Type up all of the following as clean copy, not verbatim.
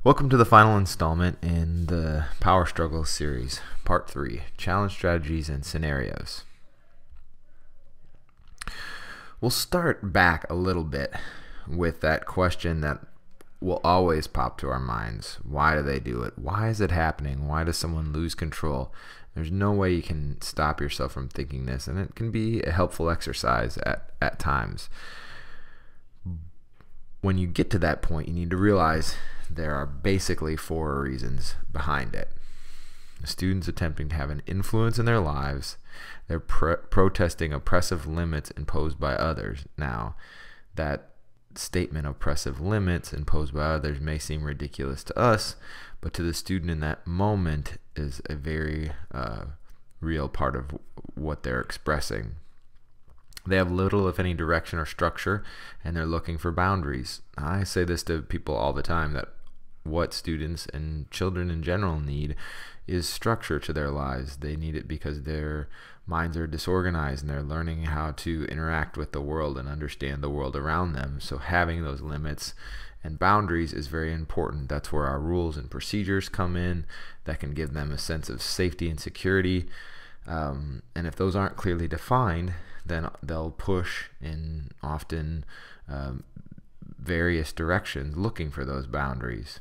Welcome to the final installment in the Power Struggle series, Part 3, Challenge Strategies and Scenarios. We'll start back a little bit with that question that will always pop to our minds. Why do they do it? Why is it happening? Why does someone lose control? There's no way you can stop yourself from thinking this, and it can be a helpful exercise at times. When you get to that point, you need to realize there are basically 4 reasons behind it. The students attempting to have an influence in their lives. They're protesting oppressive limits imposed by others. Now, that statement, oppressive limits imposed by others, may seem ridiculous to us, but to the student in that moment is a very real part of what they're expressing. They have little, if any, direction or structure, and they're looking for boundaries. I say this to people all the time, that what students and children in general need is structure to their lives. They need it because their minds are disorganized and they're learning how to interact with the world and understand the world around them. So having those limits and boundaries is very important. That's where our rules and procedures come in that can give them a sense of safety and security. And if those aren't clearly defined, then they'll push in often various directions looking for those boundaries.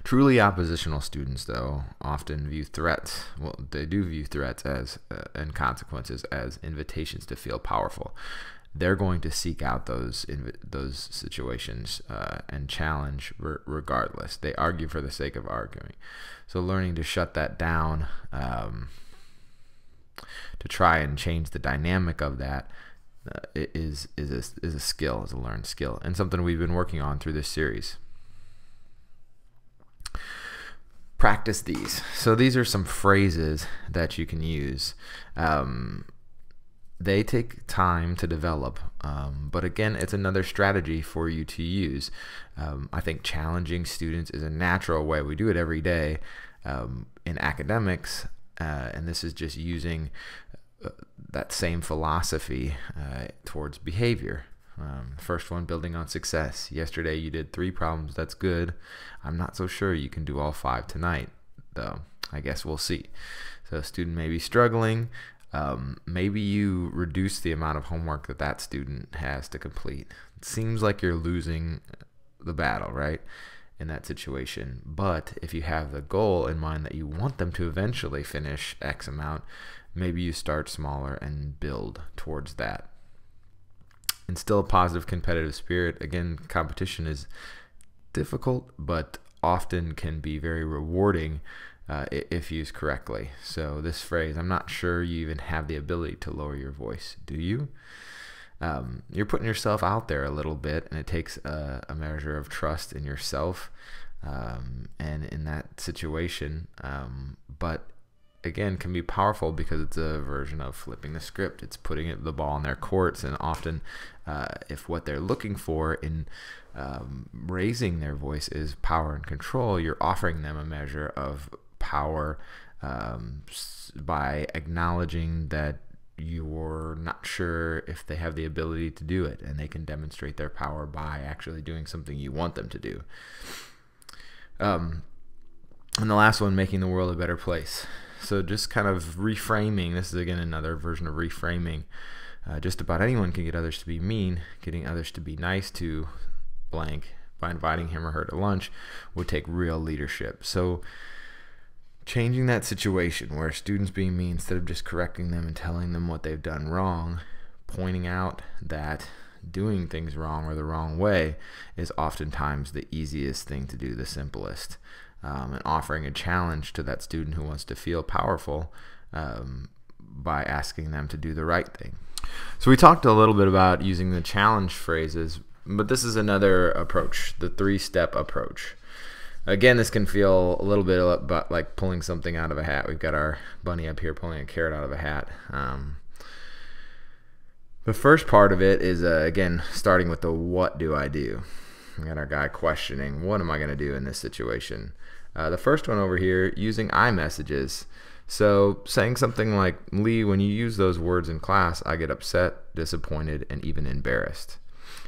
Truly oppositional students, though, often view threats, they do view threats as and consequences as invitations to feel powerful. They're going to seek out those situations and challenge regardless. They argue for the sake of arguing. So learning to shut that down, to try and change the dynamic of that, is a skill, is a learned skill, and something we've been working on through this series. Practice these. So these are some phrases that you can use. They take time to develop, but again, it's another strategy for you to use. I think challenging students is a natural way. We do it every day in academics, and this is just using that same philosophy towards behavior. First one, building on success. Yesterday you did 3 problems. That's good. I'm not so sure you can do all 5 tonight, though. I guess we'll see. So a student may be struggling. Maybe you reduce the amount of homework that student has to complete. It seems like you're losing the battle, right, in that situation. But if you have the goal in mind that you want them to eventually finish X amount, maybe you start smaller and build towards that. Instill a positive competitive spirit. Again, competition is difficult, but often can be very rewarding if used correctly. So this phrase, I'm not sure you even have the ability to lower your voice. Do you? You're putting yourself out there a little bit, and it takes a measure of trust in yourself and in that situation. But again, can be powerful because it's a version of flipping the script. It's putting the ball in their courts, and often if what they're looking for in raising their voice is power and control, you're offering them a measure of power by acknowledging that you're not sure if they have the ability to do it, and they can demonstrate their power by actually doing something you want them to do. And the last one, making the world a better place. So just kind of reframing. This is again another version of reframing. Just about anyone can get others to be mean. Getting others to be nice to blank by inviting him or her to lunch would take real leadership. So changing that situation where students being mean, instead of just correcting them and telling them what they've done wrong, pointing out that doing things wrong or the wrong way is oftentimes the easiest thing to do, the simplest. And offering a challenge to that student who wants to feel powerful by asking them to do the right thing. So we talked a little bit about using the challenge phrases, but this is another approach, the 3-step approach. Again, this can feel a little bit like pulling something out of a hat. We've got our bunny up here pulling a carrot out of a hat. The first part of it is, again, starting with the what do I do? We got our guy questioning, what am I going to do in this situation? The first one over here, using I messages. So saying something like, Lee, when you use those words in class, I get upset, disappointed, and even embarrassed.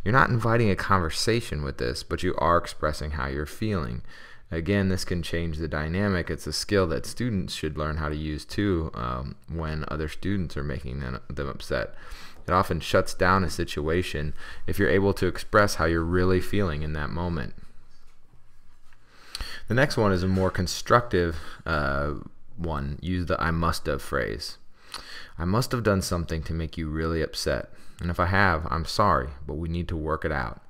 You're not inviting a conversation with this, but you are expressing how you're feeling. Again, this can change the dynamic. It's a skill that students should learn how to use too when other students are making them upset. It often shuts down a situation if you're able to express how you're really feeling in that moment. The next one is a more constructive one. Use the I must have phrase. I must have done something to make you really upset. And if I have, I'm sorry, but we need to work it out.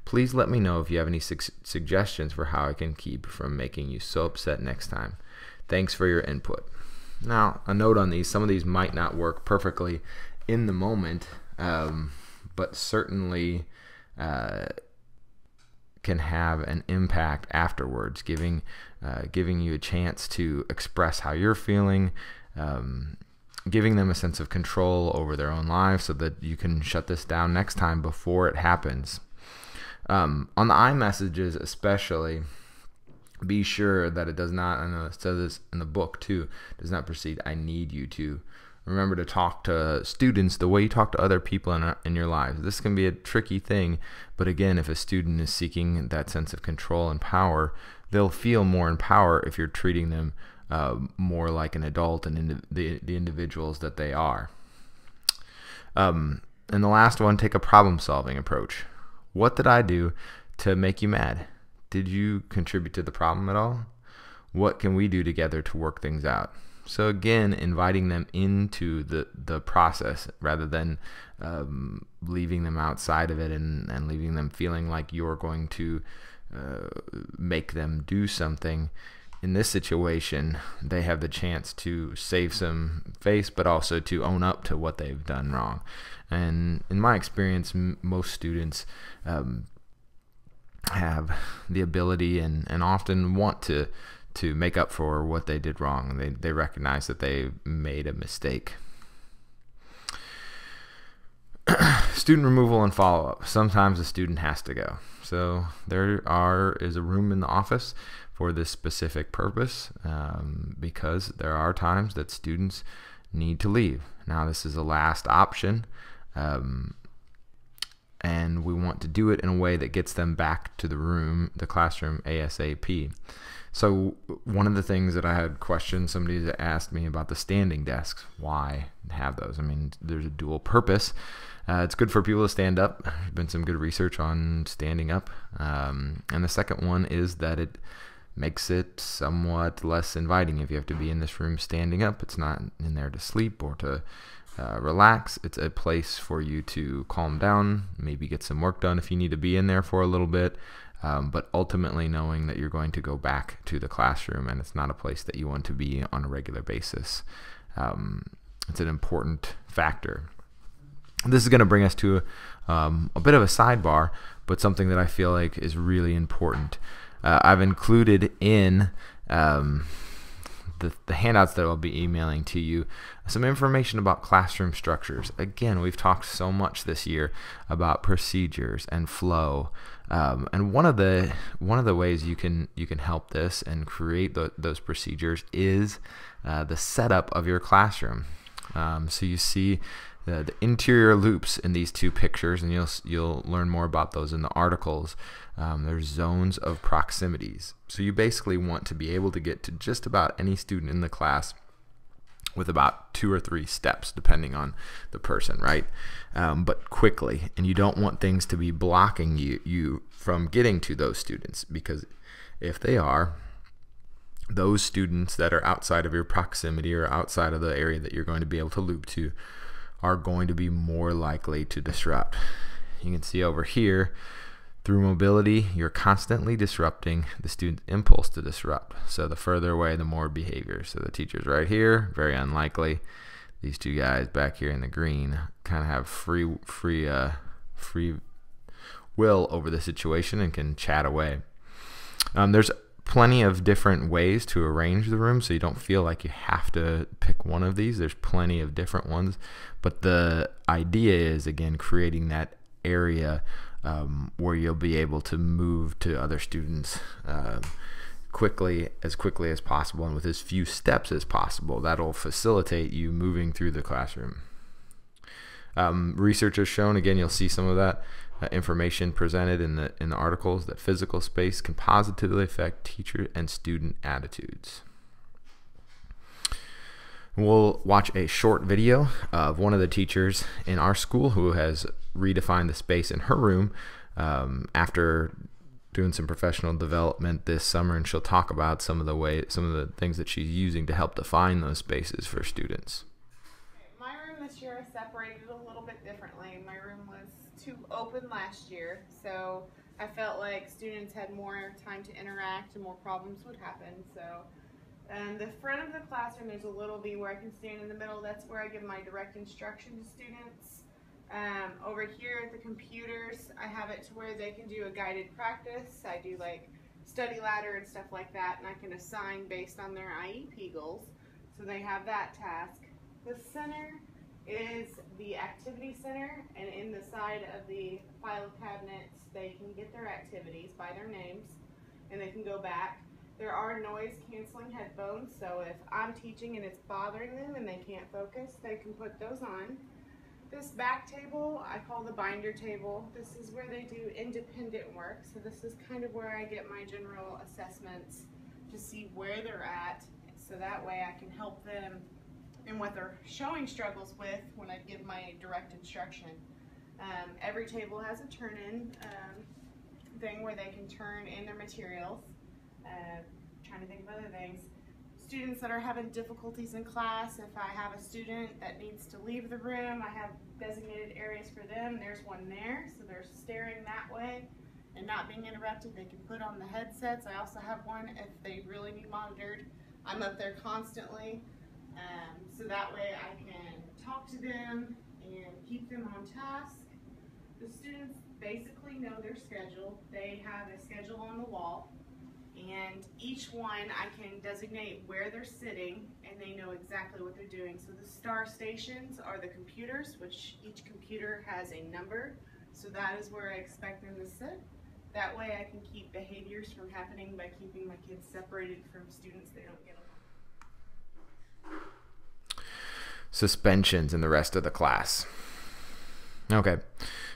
Please let me know if you have any suggestions for how I can keep from making you so upset next time. Thanks for your input. Now, a note on these. Some of these might not work perfectly in the moment, but certainly can have an impact afterwards, giving you a chance to express how you're feeling, giving them a sense of control over their own lives so that you can shut this down next time before it happens. On the iMessages especially, be sure that it does not, I know it says this in the book too, does not proceed, I need you to. Remember to talk to students the way you talk to other people in your lives. This can be a tricky thing, but again, if a student is seeking that sense of control and power, they'll feel more in power if you're treating them more like an adult and the individuals that they are. And the last one, take a problem-solving approach. What did I do to make you mad? Did you contribute to the problem at all? What can we do together to work things out? So again, inviting them into the process rather than leaving them outside of it and leaving them feeling like you're going to make them do something. In this situation, they have the chance to save some face, but also to own up to what they've done wrong. And in my experience, most students have the ability and often want to make up for what they did wrong. They recognize that they made a mistake. Student removal and follow-up. Sometimes a student has to go. So there is a room in the office for this specific purpose because there are times that students need to leave. Now this is a last option, and we want to do it in a way that gets them back to the classroom ASAP. So one of the things that I had questioned, somebody that asked me about the standing desks. Why have those? I mean, there's a dual purpose. It's good for people to stand up. There's been some good research on standing up. And the second one is that it makes it somewhat less inviting. If you have to be in this room standing up, it's not in there to sleep or to relax. It's a place for you to calm down, maybe get some work done if you need to be in there for a little bit. But ultimately knowing that you're going to go back to the classroom and it's not a place that you want to be on a regular basis. It's an important factor. This is going to bring us to a bit of a sidebar, but something that I feel like is really important. I've included in the handouts that I'll be emailing to you some information about classroom structures. Again, we've talked so much this year about procedures and flow, and one of the ways you can help this and create those procedures is the setup of your classroom. So you see the interior loops in these two pictures, and you'll learn more about those in the articles. There's zones of proximities. So you basically want to be able to get to just about any student in the class with about 2 or 3 steps, depending on the person, right? But quickly, and you don't want things to be blocking you from getting to those students, because if they are, those students that are outside of your proximity or outside of the area that you're going to be able to loop to are going to be more likely to disrupt. You can see over here, through mobility, you're constantly disrupting the student's impulse to disrupt. So the further away, the more behavior. So the teacher's right here, very unlikely. These two guys back here in the green kind of have free will over the situation and can chat away. There's plenty of different ways to arrange the room, so you don't feel like you have to pick one of these. There's plenty of different ones, but the idea is, again, creating that area where you'll be able to move to other students as quickly as possible and with as few steps as possible. That'll facilitate you moving through the classroom. Research has shown, again, you'll see some of that, information presented in the articles that physical space can positively affect teacher and student attitudes. We'll watch a short video of one of the teachers in our school who has redefined the space in her room after doing some professional development this summer, and she'll talk about some of the things that she's using to help define those spaces for students. My room this year is separated a little bit differently. My room was too open last year, so I felt like students had more time to interact and more problems would happen. So the front of the classroom, there's a little V where I can stand in the middle. That's where I give my direct instruction to students. Over here at the computers, I have it to where they can do a guided practice. I do like study ladder and stuff like that, and I can assign based on their IEP goals. So they have that task. The center is the activity center, and in the side of the file cabinets, they can get their activities by their names, and they can go back. There are noise canceling headphones, so if I'm teaching and it's bothering them and they can't focus, they can put those on. This back table, I call the binder table. This is where they do independent work, so this is kind of where I get my general assessments to see where they're at, so that way I can help them in what they're showing struggles with when I give my direct instruction. Every table has a turn-in thing where they can turn in their materials. Trying to think of other things. Students that are having difficulties in class, if I have a student that needs to leave the room, I have designated areas for them. There's one there, so they're staring that way and not being interrupted. They can put on the headsets. I also have one if they really need monitored. I'm up there constantly, so that way I can talk to them and keep them on task. The students basically know their schedule. They have a schedule on the wall, and each one I can designate where they're sitting, and they know exactly what they're doing. So the star stations are the computers, which each computer has a number, so that is where I expect them to sit. That way I can keep behaviors from happening by keeping my kids separated from students they don't get along. Suspensions in the rest of the class. Okay,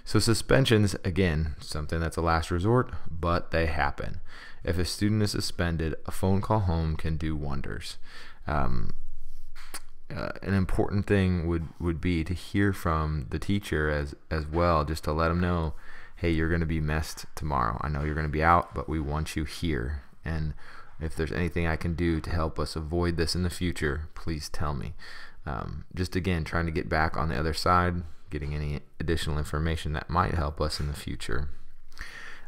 so suspensions, again, something that's a last resort, but they happen. If a student is suspended, a phone call home can do wonders. An important thing would be to hear from the teacher as well, just to let them know, hey, you're going to be missed tomorrow. I know you're going to be out, but we want you here. And if there's anything I can do to help us avoid this in the future, please tell me. Just again, trying to get back on the other side, getting any additional information that might help us in the future.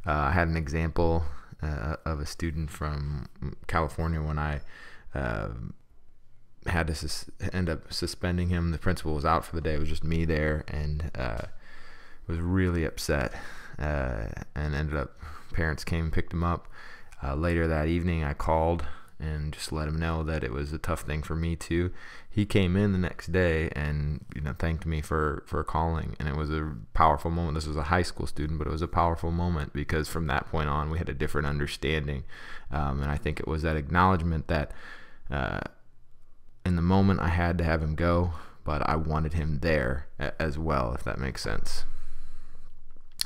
I had an example of a student from California when I had to end up suspending him. The principal was out for the day. It was just me there, and was really upset, and ended up, parents came and picked him up. Later that evening I called and just let him know that it was a tough thing for me too. He came in the next day and thanked me for calling, and it was a powerful moment. This was a high school student, but it was a powerful moment because from that point on we had a different understanding, and I think it was that acknowledgement that in the moment I had to have him go, but I wanted him there as well, if that makes sense.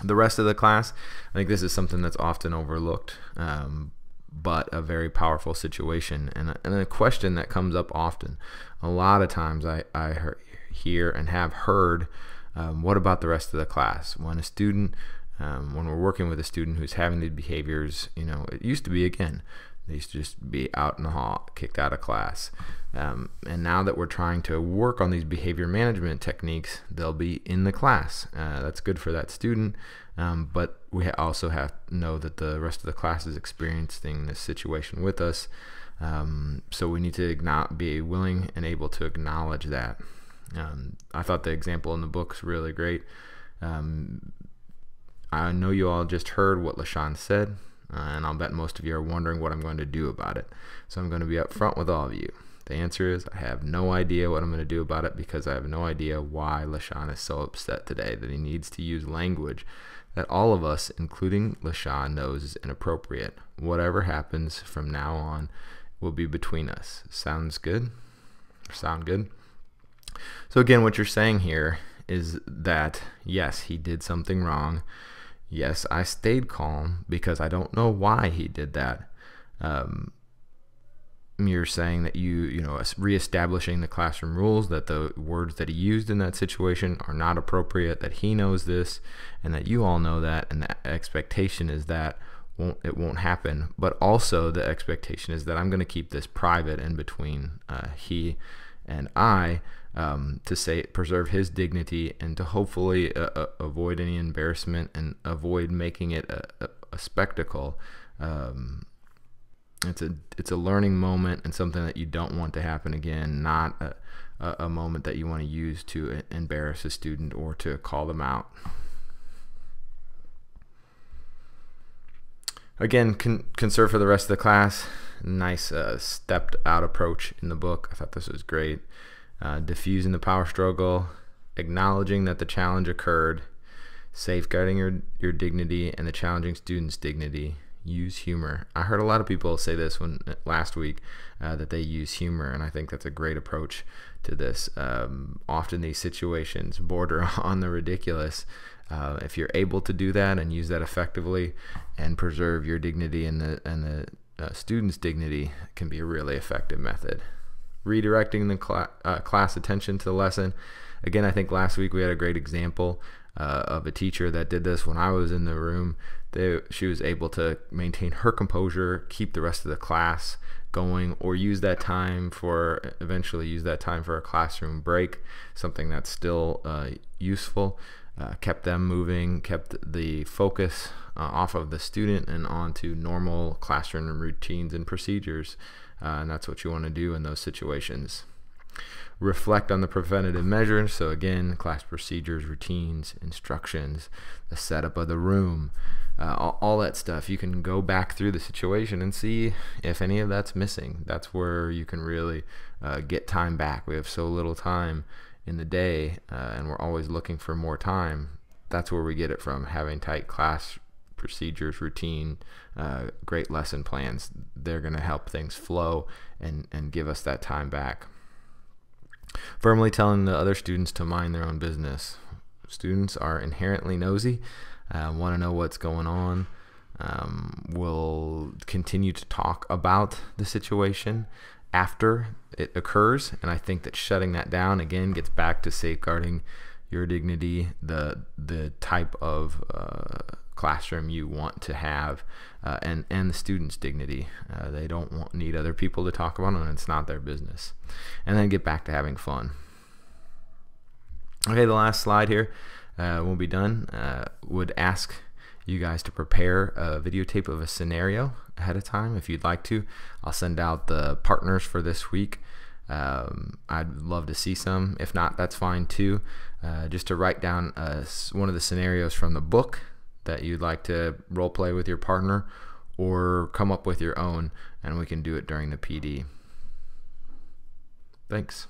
The rest of the class, I think this is something that's often overlooked, but a very powerful situation, and a question that comes up often. A lot of times I hear and have heard, what about the rest of the class? When a student, when we're working with a student who's having these behaviors, it used to be, again, they used to just be out in the hall, kicked out of class. And now that we're trying to work on these behavior management techniques, they'll be in the class. That's good for that student, but we also have to know that the rest of the class is experiencing this situation with us. So we need to be willing and able to acknowledge that. I thought the example in the book is really great. I know you all just heard what LaShawn said, and I'll bet most of you are wondering what I'm going to do about it. So I'm going to be up front with all of you. The answer is I have no idea what I'm going to do about it, because I have no idea why LaShawn is so upset today that he needs to use language that all of us, including LaShawn, knows is inappropriate. Whatever happens from now on will be between us. Sounds good? Sound good? So again, what you're saying here is that, yes, he did something wrong. Yes, I stayed calm because I don't know why he did that. You're saying that you know, reestablishing the classroom rules, that the words that he used in that situation are not appropriate, that he knows this, and that you all know that, and the expectation is that it won't happen. But also the expectation is that I'm going to keep this private in between he and I, to preserve his dignity and to hopefully avoid any embarrassment and avoid making it a spectacle. It's a learning moment and something that you don't want to happen again, not a moment that you want to use to embarrass a student or to call them out. Again, conserve for the rest of the class. Nice stepped out approach in the book. I thought this was great. Diffusing the power struggle, acknowledging that the challenge occurred, safeguarding your dignity and the challenging student's dignity. Use humor. I heard a lot of people say this last week, that they use humor, and I think that's a great approach to this. Often these situations border on the ridiculous. If you're able to do that and use that effectively and preserve your dignity and the student's dignity, it can be a really effective method. Redirecting the class attention to the lesson. Again, I think last week we had a great example of a teacher that did this when I was in the room. She was able to maintain her composure, keep the rest of the class going, or eventually use that time for a classroom break, something that's still useful. Kept them moving, kept the focus off of the student and onto normal classroom routines and procedures. And that's what you want to do in those situations. Reflect on the preventative measures. So again, class procedures, routines, instructions, the setup of the room, all that stuff. You can go back through the situation and see if any of that's missing. That's where you can really get time back. We have so little time in the day, and we're always looking for more time. That's where we get it from, having tight class procedures, routine, great lesson plans. They're going to help things flow and give us that time back. Firmly telling the other students to mind their own business. Students are inherently nosy, want to know what's going on, will continue to talk about the situation after it occurs, and I think that shutting that down again gets back to safeguarding your dignity, the type of classroom you want to have, and the student's dignity. They don't need other people to talk about it, and it's not their business. And then get back to having fun. Okay, the last slide here, we'll be done. Would ask you guys to prepare a videotape of a scenario ahead of time if you'd like to. I'll send out the partners for this week. I'd love to see some. If not, that's fine too. Just to write down one of the scenarios from the book that you'd like to role play with your partner, or come up with your own, and we can do it during the PD. Thanks.